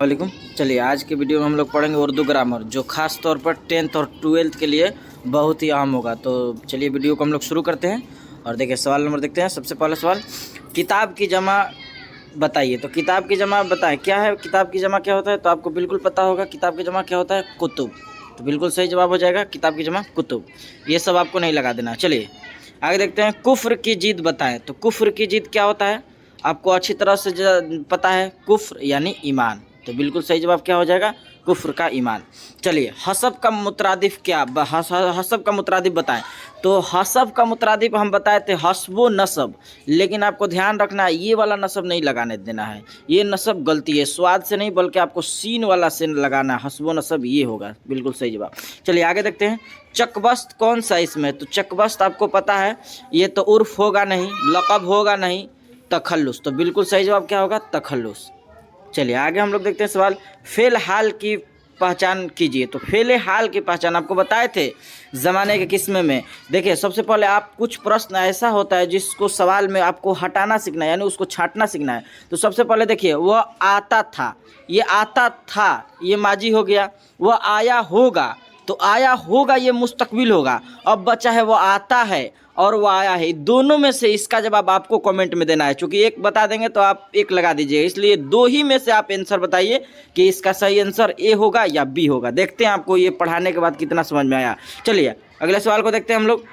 वालेकुम। चलिए आज के वीडियो में हम लोग पढ़ेंगे उर्दू ग्रामर, जो खास तौर पर 10th और 12th के लिए बहुत ही अहम होगा। तो चलिए वीडियो को हम लोग शुरू करते हैं और देखिए सवाल नंबर देखते हैं। सबसे पहला सवाल, किताब की जमा बताइए। तो किताब की जमा बताएं, क्या है किताब की जमा क्या होता है? तो आपको बिल्कुल पता होगा किताब की जमा क्या होता है, कुतुब। तो बिल्कुल सही जवाब हो जाएगा किताब की जमा कुतुब। ये सब आपको नहीं लगा देना। चलिए आगे देखते हैं, कुफ्र की जीत बताएं। तो कुफ्र की जीत क्या होता है आपको अच्छी तरह से पता है, कुफ्र यानी ईमान। तो बिल्कुल सही जवाब क्या हो जाएगा, कुफ्र का ईमान। चलिए हसब का मुतरादिफ क्या, हसब का मुतरादिफ बताएं। तो हसब का मुतरादिफ हम बताए थे हसबो नसब, लेकिन आपको ध्यान रखना है ये वाला नसब नहीं लगाने देना है, ये नसब गलती है, स्वाद से नहीं बल्कि आपको सीन वाला से लगाना है, हसबो नसब ये होगा बिल्कुल सही जवाब। चलिए आगे देखते हैं, चकबस्त कौन सा इसमें? तो चकबस्त आपको पता है ये तो उर्फ होगा नहीं, लक़ब होगा नहीं, तखल्लुस। तो बिल्कुल सही जवाब क्या होगा, तखल्लुस। चलिए आगे हम लोग देखते हैं सवाल, फेल हाल की पहचान कीजिए। तो फेल हाल की पहचान आपको बताए थे ज़माने के किस्मे में। देखिए सबसे पहले आप कुछ प्रश्न ऐसा होता है जिसको सवाल में आपको हटाना सीखना है, यानी उसको छांटना सीखना है। तो सबसे पहले देखिए, वह आता था, ये आता था ये माजी हो गया। वह आया होगा, तो आया होगा ये मुस्तकबिल होगा। अब बचा है वो आता है और वो आया है, दोनों में से इसका जवाब आपको कमेंट में देना है। चूंकि एक बता देंगे तो आप एक लगा दीजिए, इसलिए दो ही में से आप आंसर बताइए कि इसका सही आंसर ए होगा या बी होगा। देखते हैं आपको ये पढ़ाने के बाद कितना समझ में आया। चलिए अगले सवाल को देखते हैं हम लोग।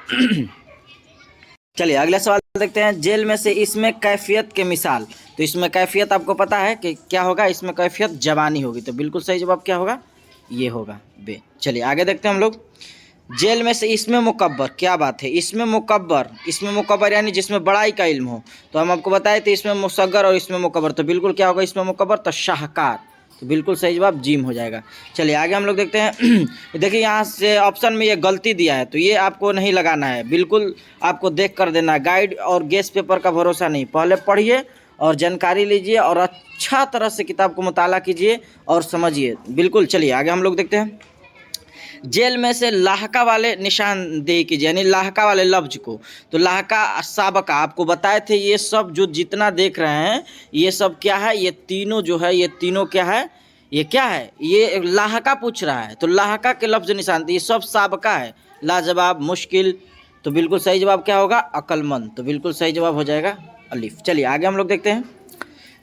चलिए अगला सवाल देखते हैं, जेल में से इसमें कैफियत के मिसाल। तो इसमें कैफियत आपको पता है कि क्या होगा, इसमें कैफियत जवानी होगी। तो बिल्कुल सही जवाब क्या होगा, ये होगा बे। चलिए आगे देखते हैं हम लोग, जेल में से इसमें मुकब्बर, क्या बात है, इसमें मुकब्बर, इसमें मुकब्बर यानी जिसमें बड़ाई का इल्म हो। तो हम आपको बताए थे इसमें मुसग्गर और इसमें मुकब्बर। तो बिल्कुल क्या होगा इसमें मुकब्बर, तो शाहकार। तो बिल्कुल सही जवाब जीम हो जाएगा। चलिए आगे हम लोग देखते हैं। देखिए यहाँ से ऑप्शन में ये गलती दिया है, तो ये आपको नहीं लगाना है, बिल्कुल आपको देख कर देना है। गाइड और गेस्ट पेपर का भरोसा नहीं, पहले पढ़िए और जानकारी लीजिए और अच्छा तरह से किताब को मुताला कीजिए और समझिए बिल्कुल। चलिए आगे हम लोग देखते हैं, जेल में से लाहका वाले निशानदेही कीजिए, यानी लाहका वाले लफ्ज को। तो लाहका साबका आपको बताए थे, ये सब जो जितना देख रहे हैं ये सब क्या है, ये तीनों जो है ये तीनों क्या है, ये क्या है, ये लाहका पूछ रहा है। तो लाहका के लफ्ज निशान, ये सब साबका है, लाजवाब, मुश्किल। तो बिल्कुल सही जवाब क्या होगा, अक्लमंद। तो बिल्कुल सही जवाब हो जाएगा अलिफ। चलिए आगे हम लोग देखते हैं,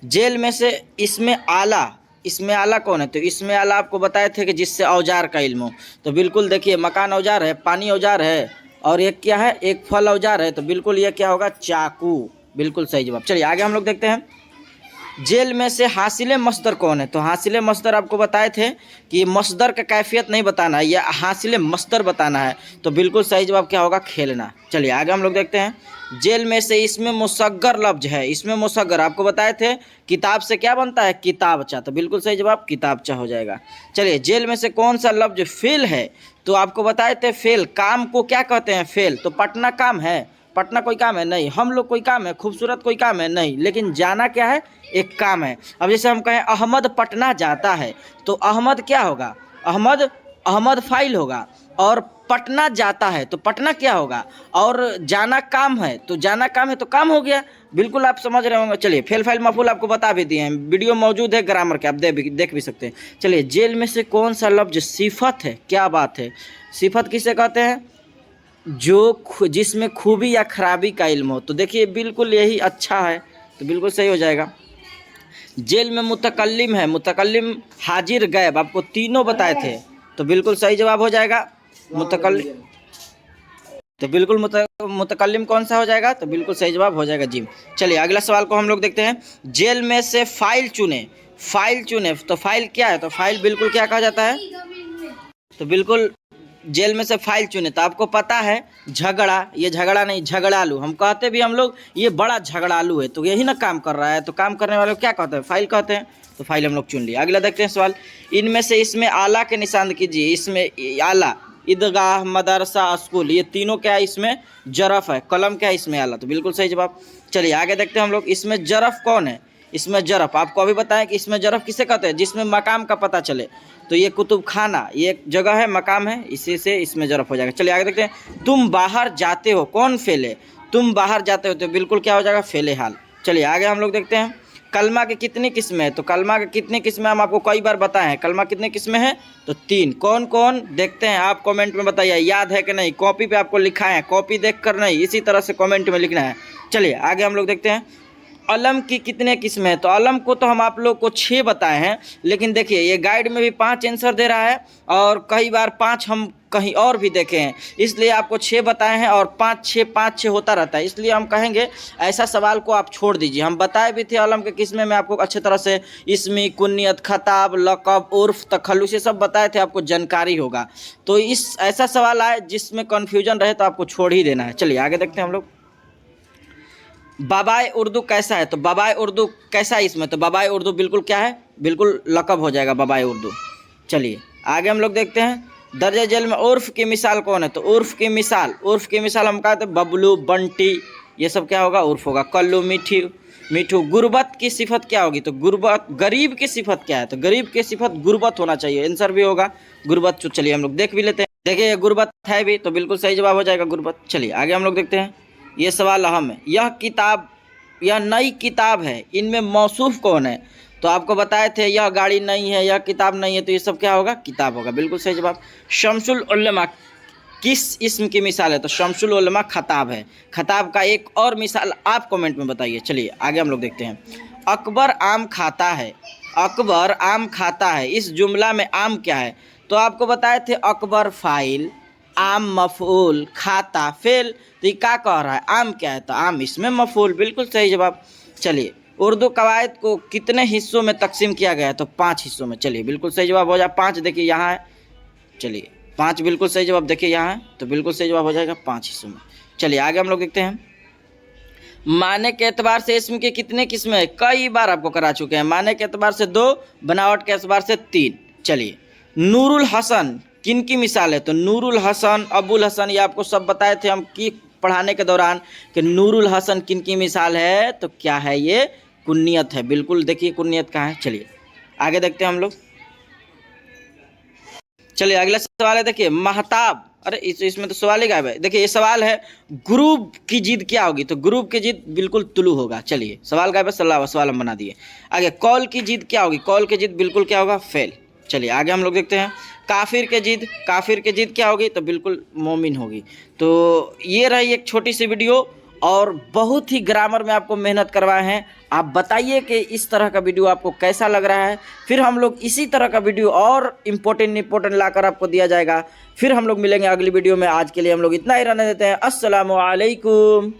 जेल में से इसमें आला, इसमें आला कौन है? तो इसमें आला आपको बताए थे कि जिससे औजार का इल्म हो। तो बिल्कुल देखिए, मकान औजार है, पानी औजार है और एक क्या है, एक फल औजार है। तो बिल्कुल ये क्या होगा, चाकू। बिल्कुल सही जवाब। चलिए आगे हम लोग देखते हैं, जेल में से हासिल मस्दर कौन है? तो हासिल मस्दर आपको बताए थे कि मस्दर का कैफियत नहीं बताना है, या हासिल मस्दर बताना है। तो बिल्कुल सही जवाब क्या होगा, खेलना। चलिए आगे हम लोग देखते हैं, जेल में से इसमें मुसग्गर लफ्ज है, इसमें मुसग्गर आपको बताए थे किताब से क्या बनता है, किताबचा। तो बिल्कुल सही जवाब किताबचा हो जाएगा। चलिए जेल में से कौन सा लफ्ज फेल है? तो आपको बताए थे फेल, काम को क्या कहते हैं, फेल। तो पटना काम है, पटना कोई काम है नहीं, हम लोग कोई काम है, खूबसूरत कोई काम है नहीं, लेकिन जाना क्या है, एक काम है। अब जैसे हम कहें अहमद पटना जाता है, तो अहमद क्या होगा, अहमद, अहमद फाइल होगा, और पटना जाता है तो पटना क्या होगा, और जाना काम है तो जाना काम है तो काम हो गया। बिल्कुल आप समझ रहे होंगे। चलिए फेल फाइल मफूल आपको बता भी दिए हैं, वीडियो मौजूद है ग्रामर के, आप देख भी सकते हैं। चलिए जेल में से कौन सा लफ्ज सिफत है, क्या बात है, सिफत किसे कहते हैं, जो जिसमें खूबी या खराबी का इल्म हो। तो देखिए बिल्कुल यही अच्छा है, तो बिल्कुल सही हो जाएगा। जेल में मुतकल्लिम है, मुतकल्लिम, हाजिर, गैब, आपको तीनों बताए थे। तो बिल्कुल सही जवाब हो जाएगा मुतकल्लिम। तो बिल्कुल मुतकल्लिम कौन सा हो जाएगा, तो बिल्कुल सही जवाब हो जाएगा जिम। चलिए अगला सवाल को हम लोग देखते हैं, जेल में से फाइल चुने, फाइल चुने। तो फाइल क्या है, तो फाइल बिल्कुल क्या कहा जाता है, तो बिल्कुल जेल में से फाइल चुने। तो आपको पता है झगड़ा, ये झगड़ा नहीं, झगड़ालू हम कहते भी हम लोग, ये बड़ा झगड़ालू है, तो यही ना काम कर रहा है, तो काम करने वाले को क्या कहते हैं, फाइल कहते हैं। तो फाइल हम लोग चुन लिए। अगला देखते हैं सवाल, इनमें से इसमें आला के निशान कीजिए। इसमें आला, ईदगाह, मदरसा, स्कूल, ये तीनों क्या है, इसमें जरफ है, कलम क्या है, इसमें आला। तो बिल्कुल सही जवाब। चलिए आगे देखते हैं हम लोग, इसमें जरफ कौन है? इसमें जरफ आपको अभी बताएं कि इसमें जरफ किसे कहते हैं, जिसमें मकाम का पता चले। तो ये कुतुब खाना, ये एक जगह है, मकाम है, इसी से इसमें जरफ हो जाएगा। चलिए आगे देखते हैं, तुम बाहर जाते हो, कौन फेले, तुम बाहर जाते हो, तो बिल्कुल क्या हो जाएगा, फेले हाल। चलिए आगे हम लोग देखते हैं, कलमा के कितनी किस्में हैं? तो कलमा के कितनी किस्में हम आपको कई बार बताए हैं। कलमा कितने किस्में हैं? तो 3। कौन कौन देखते हैं आप कमेंट में बताइए, याद है कि नहीं? कॉपी पे आपको लिखा है, कॉपी देखकर नहीं, इसी तरह से कमेंट में लिखना है। चलिए आगे हम लोग देखते हैं, अलम की कितने किस्में हैं? तो अलम को तो हम आप लोग को 6 बताए हैं, लेकिन देखिए ये गाइड में भी 5 आंसर दे रहा है और कई बार 5 हम कहीं और भी देखे हैं, इसलिए आपको 6 बताए हैं और 5-6 होता रहता है, इसलिए हम कहेंगे ऐसा सवाल को आप छोड़ दीजिए। हम बताए भी थे अलम के किस्में में आपको अच्छे तरह से, इसमी, कुन्नियत, खताब, लक़ब, उर्फ, तखल्लुस, ये सब बताए थे, आपको जानकारी होगा। तो इस ऐसा सवाल आए जिसमें कन्फ्यूजन रहे तो आपको छोड़ ही देना है। चलिए आगे देखते हैं हम लोग, बबाए उर्दू कैसा है? तो बबाए उर्दू कैसा है इसमें? तो बबाए उर्दू बिल्कुल क्या है? बिल्कुल लक़ब हो जाएगा बबाए उर्दू। चलिए आगे हम लोग देखते हैं, दर्ज झेल में उर्फ की मिसाल कौन है? तो उर्फ की मिसाल हम कहते हैं बबलू, बंटी, ये सब क्या होगा? उर्फ होगा। कल्लू, मिठू। गुर्बत की सिफत क्या होगी? तो गुर्बत, गरीब की सिफत क्या है? तो गरीब की सिफत गुर्बत होना चाहिए, आंसर भी होगा गुर्बत। तो चलिए हम लोग देख भी लेते हैं, देखिए गुर्बत है भी, तो बिल्कुल सही जवाब हो जाएगा गुर्बत। चलिए आगे हम लोग देखते हैं, ये सवाल अहम है, यह नई किताब है, इनमें मौसूफ कौन है? तो आपको बताए थे यह गाड़ी नहीं है, यह किताब नहीं है, तो ये सब क्या होगा? किताब होगा, बिल्कुल सही जवाब। शमसुल उलमा किस इस्म की मिसाल है? तो शमसुल उलमा खताब है। खताब का एक और मिसाल आप कमेंट में बताइए। चलिए आगे हम लोग देखते हैं, अकबर आम खाता है, अकबर आम खाता है, इस जुमला में आम क्या है? तो आपको बताए थे अकबर फाइल, आम मफूल, खाता फेल, तो ये क्या कह रहा है? आम क्या है? तो आम इसमें मफूल, बिल्कुल सही जवाब। चलिए उर्दू कवायद को कितने हिस्सों में तकसीम किया गया है? तो 5 हिस्सों में। चलिए बिल्कुल सही जवाब हो जाए 5, देखिए यहाँ है, चलिए 5 बिल्कुल सही जवाब, देखिए यहाँ है, तो बिल्कुल सही जवाब हो जाएगा 5 हिस्सों में। चलिए आगे हम लोग देखते हैं, माने के एतबार से इसम की कितने किस्में हैं? कई बार आपको करा चुके हैं। माने के एतबार से 2, बनावट के एतबार से 3। चलिए नूरुल हसन किन की मिसाल है? तो नूरुल हसन, अबुल हसन, ये आपको सब बताए थे हम की पढ़ाने के दौरान कि नूरुल हसन किन की मिसाल है? तो क्या है ये? कुन्नियत है, बिल्कुल देखिए कुन्नियत कहाँ है। चलिए आगे देखते हैं हम लोग, चलिए अगला सवाल है, देखिए महताब, अरे इसमें तो सवाल ही गायब है। देखिए ये सवाल है, ग्रुप की जिद क्या होगी? तो ग्रुप की जिद बिल्कुल तुलु होगा। चलिए सवाल गायब है, सवाल हम बना दिए। आगे कौल की जिद क्या होगी? कौल की जिद बिल्कुल क्या होगा? फेल। चलिए आगे हम लोग देखते हैं, काफिर के जिद क्या होगी? तो बिल्कुल मोमिन होगी। तो ये रही एक छोटी सी वीडियो और बहुत ही ग्रामर में आपको मेहनत करवाए हैं। आप बताइए कि इस तरह का वीडियो आपको कैसा लग रहा है, फिर हम लोग इसी तरह का वीडियो और इम्पोर्टेंट लाकर आपको दिया जाएगा। फिर हम लोग मिलेंगे अगली वीडियो में। आज के लिए हम लोग इतना ही रहने देते हैं। अस्सलामु अलैकुम।